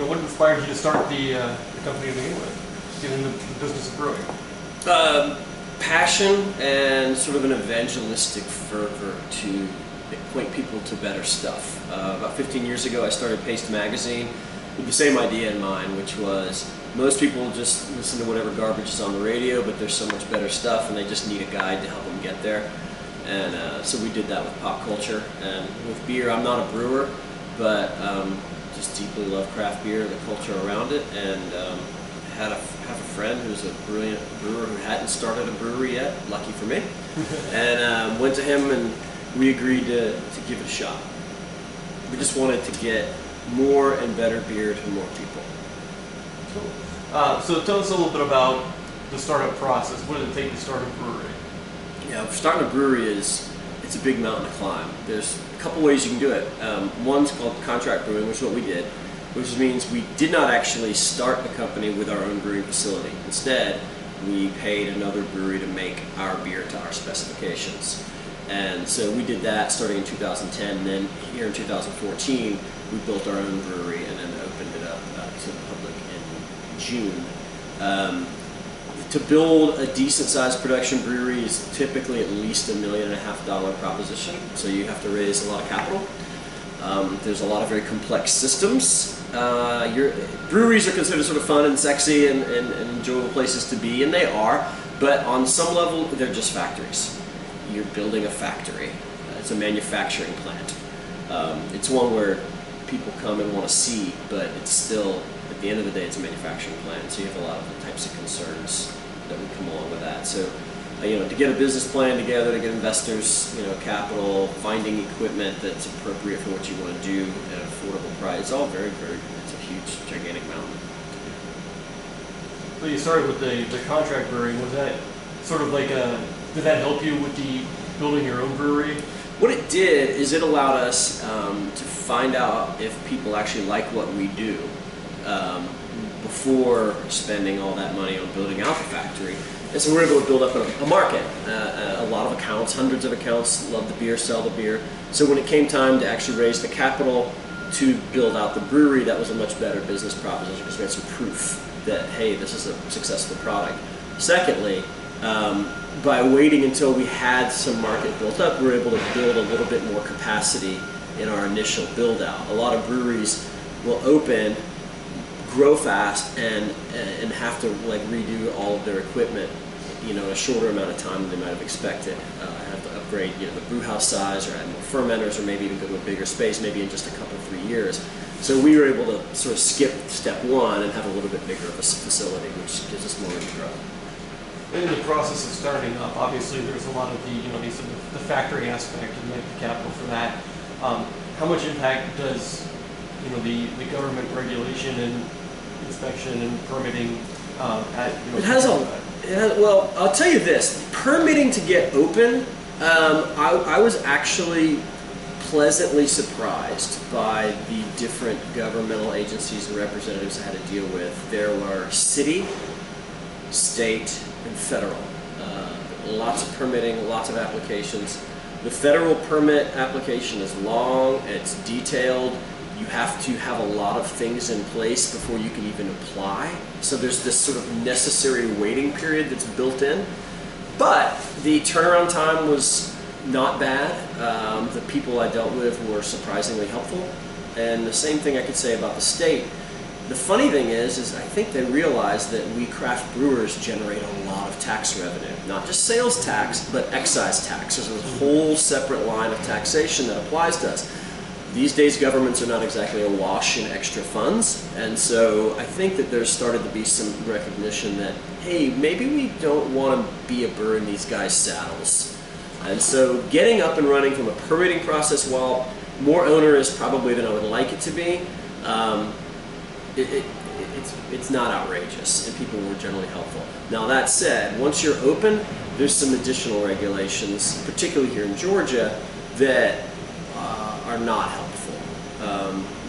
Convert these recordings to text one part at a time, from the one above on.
what inspired you to start the company to begin with, get into the business of brewing? Passion and sort of an evangelistic fervor to point people to better stuff. About 15 years ago, I started Paste Magazine with the same idea in mind, which was most people just listen to whatever garbage is on the radio, but there's so much better stuff, and they just need a guide to help them get there. And so we did that with pop culture. And with beer, I'm not a brewer, but just deeply love craft beer, the culture around it, and have a friend who's a brilliant brewer who hadn't started a brewery yet, lucky for me, and went to him and we agreed to give it a shot. We just wanted to get more and better beer to more people. Cool. So tell us a little bit about the startup process. What did it take to start a brewery? Yeah, starting a brewery it's a big mountain to climb. There's a couple ways you can do it. One's called contract brewing, which is what we did, which means we did not actually start the company with our own brewing facility. Instead, we paid another brewery to make our beer to our specifications. And so we did that starting in 2010, and then here in 2014, we built our own brewery and then opened it up to the public in June. To build a decent-sized production brewery is typically at least $1.5 million proposition, so you have to raise a lot of capital. There's a lot of very complex systems. Breweries are considered sort of fun and sexy and enjoyable places to be, and they are, but on some level, they're just factories. You're building a factory. It's a manufacturing plant. It's one where people come and want to see, but it's still, at the end of the day, it's a manufacturing plant, so you have a lot of the types of concerns that would come along with that. So, to get a business plan together, to get investors, capital, finding equipment that's appropriate for what you want to do at an affordable price, it's all very, it's a huge, gigantic mountain. So you started with the contract brewing. Was that sort of like did that help you with the building your own brewery? What it did is it allowed us to find out if people actually like what we do before spending all that money on building out the factory. And so we're able to build up a market. A lot of accounts, hundreds of accounts, love the beer, sell the beer. So when it came time to actually raise the capital to build out the brewery, that was a much better business proposition because we had some proof that, hey, this is a successful product. Secondly, by waiting until we had some market built up, we were able to build a little bit more capacity in our initial build out. A lot of breweries will open, grow fast, and have to redo all of their equipment, in a shorter amount of time than they might have expected. Have to upgrade, the brew house size, or add more fermenters, or maybe even go to a bigger space, maybe in just a couple, 3 years. So we were able to sort of skip step one and have a little bit bigger of a facility, which gives us more room to grow. In the process of starting up, obviously there's a lot of the factory aspect and the capital for that. How much impact does the government regulation and inspection and permitting It has well, I'll tell you this: permitting to get open, I was actually pleasantly surprised by the different governmental agencies and representatives I had to deal with. There were city, state, and federal. Lots of permitting, lots of applications. The federal permit application is long, it's detailed. You have to have a lot of things in place before you can even apply. So there's this sort of necessary waiting period that's built in. But the turnaround time was not bad. The people I dealt with were surprisingly helpful. And the same thing I could say about the state. The funny thing is I think they realize that we craft brewers generate a lot of tax revenue. Not just sales tax, but excise tax. There's a whole separate line of taxation that applies to us. These days, governments are not exactly awash in extra funds, and so I think that there's started to be some recognition that, hey, maybe we don't want to be a burr in these guys' saddles. And so getting up and running from a permitting process, while more onerous probably than I would like it to be, it's not outrageous, and people were generally helpful. Now that said, once you're open, there's some additional regulations, particularly here in Georgia, that are not helpful.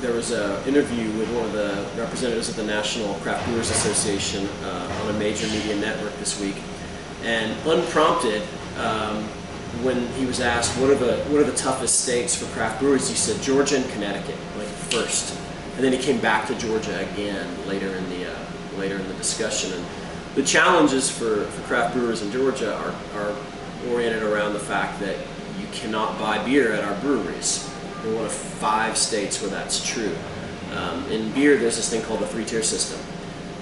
There was an interview with one of the representatives of the National Craft Brewers Association on a major media network this week, and unprompted, when he was asked what are the toughest states for craft brewers, he said Georgia and Connecticut, like first. and then he came back to Georgia again later in the discussion. And the challenges for craft brewers in Georgia are oriented around the fact that you cannot buy beer at our breweries. We're one of 5 states where that's true. In beer, there's this thing called the 3-tier system.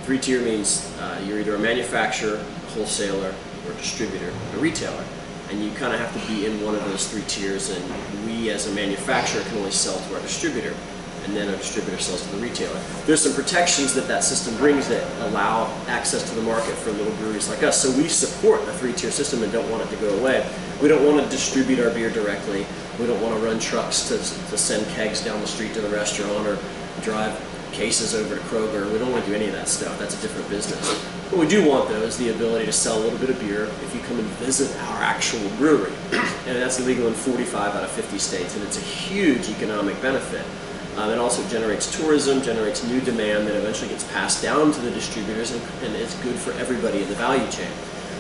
3-tier means you're either a manufacturer, wholesaler, or distributor, a retailer. And you kind of have to be in one of those 3 tiers, and we as a manufacturer can only sell to our distributor, and then our distributor sells to the retailer. There's some protections that system brings that allow access to the market for little breweries like us, so we support the 3-tier system and don't want it to go away. We don't want to distribute our beer directly. We don't want to run trucks to send kegs down the street to the restaurant or drive cases over to Kroger. We don't want to do any of that stuff. That's a different business. What we do want, though, is the ability to sell a little bit of beer if you come and visit our actual brewery. And that's illegal in 45 out of 50 states, and it's a huge economic benefit. It also generates tourism, generates new demand that eventually gets passed down to the distributors, and it's good for everybody in the value chain.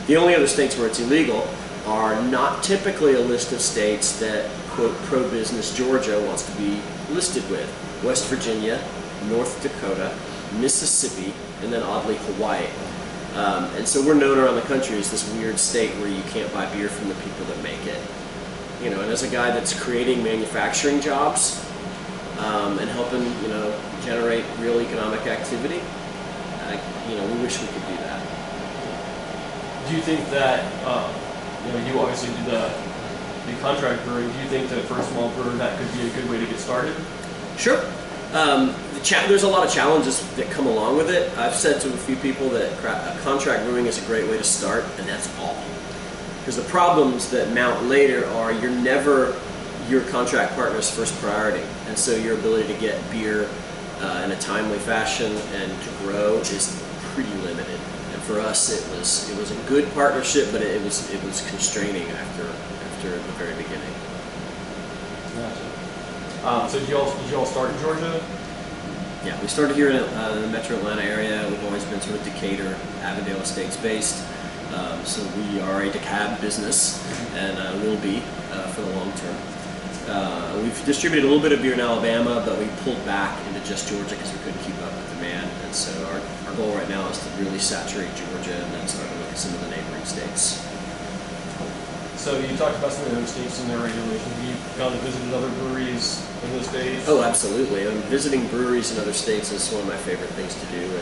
The only other states where it's illegal are not typically a list of states that, quote, pro-business Georgia wants to be listed with. West Virginia, North Dakota, Mississippi, and then oddly Hawaii. And so we're known around the country as this weird state where you can't buy beer from the people that make it. You know, and as a guy that's creating manufacturing jobs and helping, you know, generate real economic activity, you know, we wish we could do that. Do you think that, you know, you obviously do the contract brewing. Do you think that for a small brewer that could be a good way to get started? Sure. There's a lot of challenges that come along with it. I've said to a few people that contract brewing is a great way to start, and that's all. Because the problems that mount later are you're never your contract partner's first priority, and so your ability to get beer in a timely fashion and to grow is pretty limited. And for us, it was a good partnership, but it was constraining after the very beginning. Gotcha. So did you all start in Georgia? Yeah, we started here in the Metro Atlanta area. We've always been sort of Decatur, Avondale Estates based. So we are a DeKalb business, and will be for the long term. We've distributed a little bit of beer in Alabama, but we pulled back into just Georgia because we couldn't keep up with demand. And so our goal right now is to really saturate Georgia and then start to look at some of the neighboring states. So you talked about some of the other states and their regulations. Have you gone and visited other breweries in those states? Oh, absolutely. Visiting breweries in other states is one of my favorite things to do,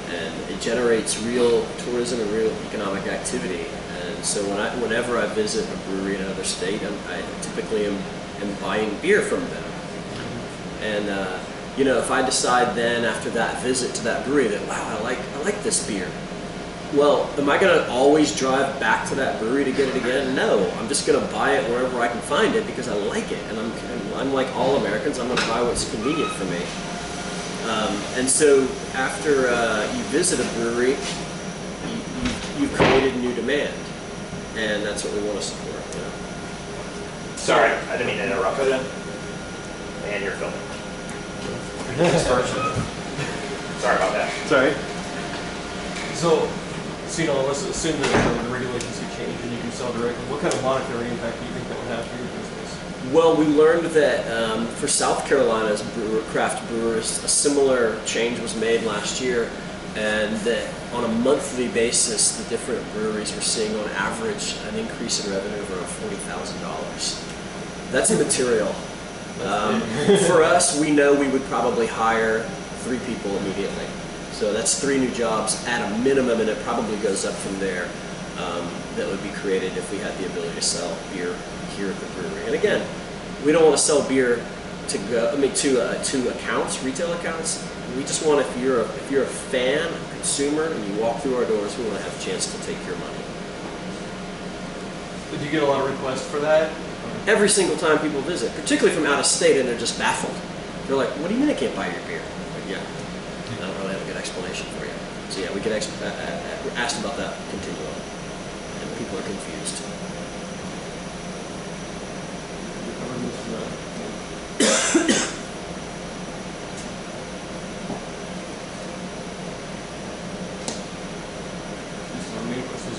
and it generates real tourism and real economic activity. And so whenever I visit a brewery in another state, I typically am buying beer from them. And you know, if I decide then after that visit to that brewery that, wow, I like this beer. Well, am I going to always drive back to that brewery to get it again? No, I'm just going to buy it wherever I can find it because I like it. And I'm like all Americans, I'm going to buy what's convenient for me. And so after you visit a brewery, you've created new demand. And that's what we want to support. You know? Sorry, I didn't mean to interrupt. And you're filming. Sorry about that. Sorry. So you know, let's assume that the regulations have changed and you can sell directly. What kind of monetary impact do you think that would have for your business? Well, we learned that for South Carolina's craft brewers, a similar change was made last year, and that on a monthly basis, the different breweries were seeing on average an increase in revenue of around $40,000. That's immaterial. For us, we know we would probably hire 3 people immediately. So that's 3 new jobs at a minimum, and it probably goes up from there. That would be created if we had the ability to sell beer here at the brewery. And again, we don't want to sell beer to accounts, retail accounts. We just want, if you're a fan, a consumer, and you walk through our doors, we want to have a chance to take your money. Did you get a lot of requests for that? Every single time people visit, particularly from out of state, and they're just baffled. They're like, "What do you mean I can't buy your beer?" Like, yeah. I don't really have a good explanation for you. So yeah, we get asked about that continually, and people are confused.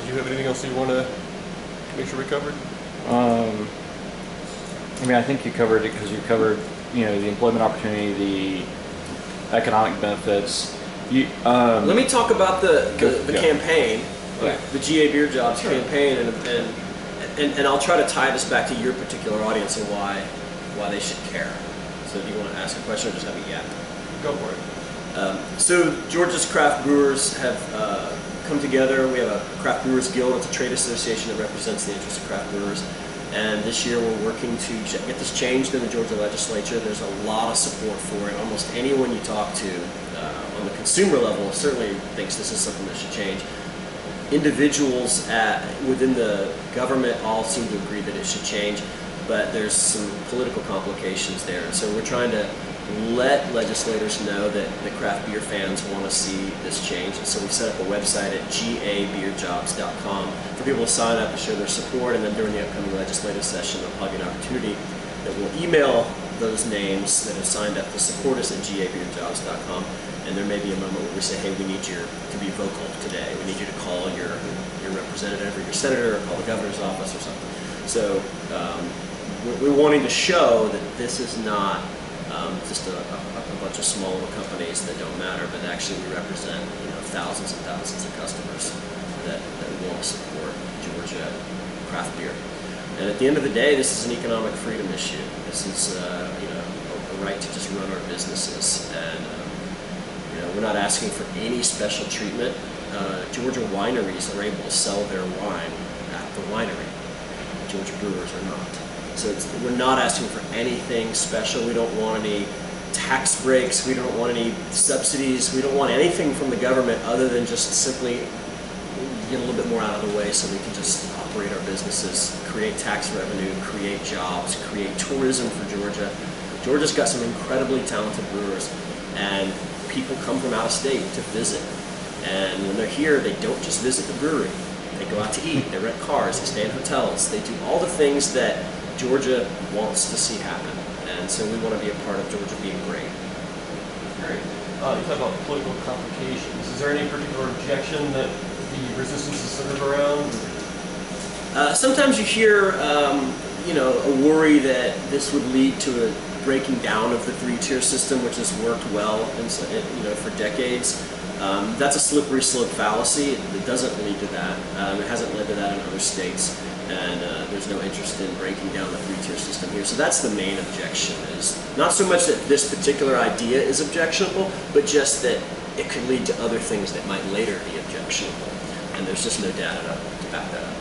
Did you have anything else you want to make sure we covered? I mean, I think you covered it because you covered, you know, the employment opportunity, economic benefits. Let me talk about the Go. campaign, Yeah. the GA Beer Jobs campaign, and I'll try to tie this back to your particular audience and why they should care. So do you want to ask a question or just have a yap? Go for it. So Georgia's craft brewers have come together. We have a Craft Brewers Guild. It's a trade association that represents the interests of craft brewers. And this year we're working to get this changed in the Georgia legislature. There's a lot of support for it. Almost anyone you talk to on the consumer level certainly thinks this is something that should change. Individuals within the government all seem to agree that it should change, but there's some political complications there. And so we're trying to let legislators know that the craft beer fans want to see this change. And so we set up a website at gabeerjobs.com for people to sign up and show their support. And then during the upcoming legislative session, there'll probably be an opportunity that we'll email those names that have signed up to support us at gabeerjobs.com. And there may be a moment where we say, hey, we need you to be vocal today. We need you to call your representative or your senator or call the governor's office or something. So we're wanting to show that this is not just a bunch of small little companies that don't matter, but actually we represent thousands and thousands of customers that want to support Georgia craft beer. And at the end of the day, this is an economic freedom issue. This is a right to just run our businesses, and we're not asking for any special treatment. Georgia wineries are able to sell their wine at the winery. Georgia brewers are not. So we're not asking for anything special. We don't want any tax breaks. We don't want any subsidies. We don't want anything from the government other than just simply get a little bit more out of the way so we can just operate our businesses, create tax revenue, create jobs, create tourism for Georgia. Georgia's got some incredibly talented brewers, and people come from out of state to visit. And when they're here, they don't just visit the brewery. They go out to eat, they rent cars, they stay in hotels, they do all the things that Georgia wants to see happen, and so we want to be a part of Georgia being great. Great. You talk about political complications. Is there any particular objection that the resistance is centered around? Sometimes you hear, a worry that this would lead to a breaking down of the three-tier system, which has worked well, for decades. That's a slippery slope fallacy. It doesn't lead to that. It hasn't led to that in other states. And there's no interest in breaking down the three-tier system here. So that's the main objection, is not so much that this particular idea is objectionable, but just that it could lead to other things that might later be objectionable. And there's just no data to back that up.